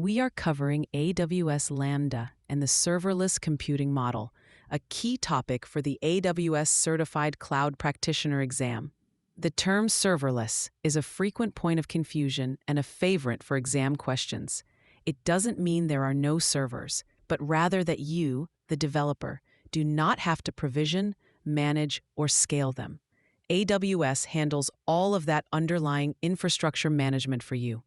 We are covering AWS Lambda and the serverless computing model, a key topic for the AWS Certified Cloud Practitioner exam. The term serverless is a frequent point of confusion and a favorite for exam questions. It doesn't mean there are no servers, but rather that you, the developer, do not have to provision, manage, or scale them. AWS handles all of that underlying infrastructure management for you.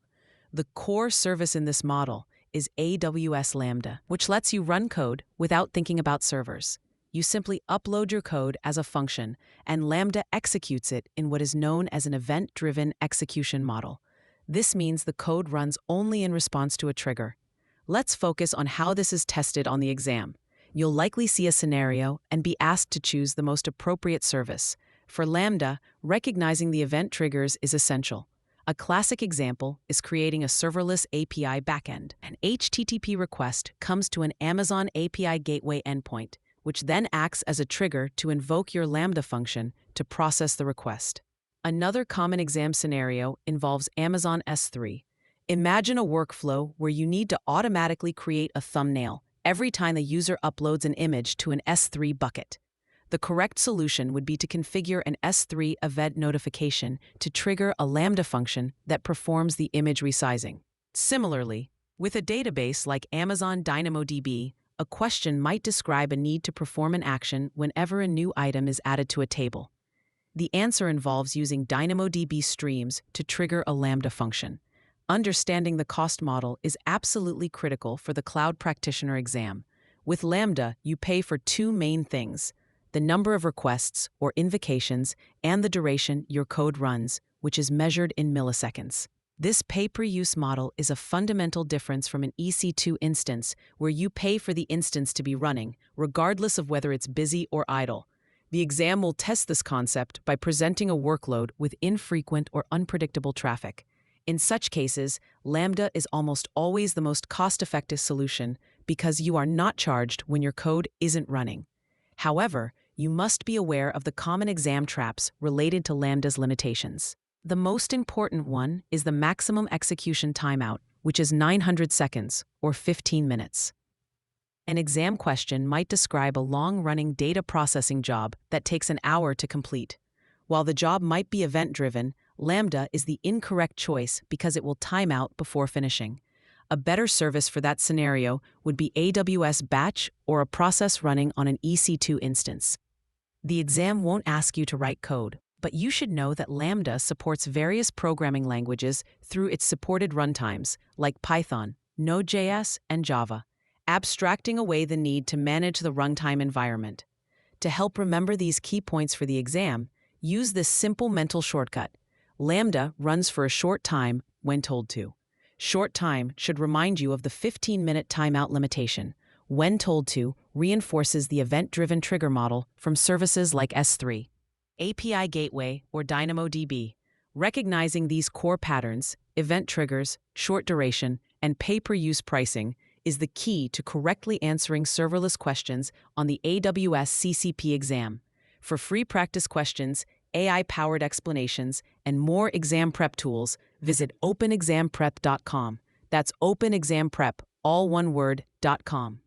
The core service in this model is AWS Lambda, which lets you run code without thinking about servers. You simply upload your code as a function, and Lambda executes it in what is known as an event-driven execution model. This means the code runs only in response to a trigger. Let's focus on how this is tested on the exam. You'll likely see a scenario and be asked to choose the most appropriate service. For Lambda, recognizing the event triggers is essential. A classic example is creating a serverless API backend. An HTTP request comes to an Amazon API gateway endpoint, which then acts as a trigger to invoke your Lambda function to process the request. Another common exam scenario involves Amazon S3. Imagine a workflow where you need to automatically create a thumbnail every time the user uploads an image to an S3 bucket. The correct solution would be to configure an S3 event notification to trigger a Lambda function that performs the image resizing. Similarly, with a database like Amazon DynamoDB, a question might describe a need to perform an action whenever a new item is added to a table. The answer involves using DynamoDB streams to trigger a Lambda function. Understanding the cost model is absolutely critical for the cloud practitioner exam. With Lambda, you pay for two main things: the number of requests, or invocations, and the duration your code runs, which is measured in milliseconds. This pay-per-use model is a fundamental difference from an EC2 instance, where you pay for the instance to be running, regardless of whether it's busy or idle. The exam will test this concept by presenting a workload with infrequent or unpredictable traffic. In such cases, Lambda is almost always the most cost-effective solution because you are not charged when your code isn't running. However, you must be aware of the common exam traps related to Lambda's limitations. The most important one is the maximum execution timeout, which is 900 seconds, or 15 minutes. An exam question might describe a long-running data processing job that takes an hour to complete. While the job might be event-driven, Lambda is the incorrect choice because it will time out before finishing. A better service for that scenario would be AWS Batch or a process running on an EC2 instance. The exam won't ask you to write code, but you should know that Lambda supports various programming languages through its supported runtimes, like Python, Node.js, and Java, abstracting away the need to manage the runtime environment. To help remember these key points for the exam, use this simple mental shortcut. Lambda runs for a short time when told to. Short time should remind you of the 15-minute timeout limitation. When told to reinforces the event-driven trigger model from services like S3, API Gateway, or DynamoDB. Recognizing these core patterns, event triggers, short duration, and pay-per-use pricing, is the key to correctly answering serverless questions on the AWS CCP exam. For free practice questions, AI-powered explanations, and more exam prep tools, visit openexamprep.com. That's openexamprep, all one word, .com.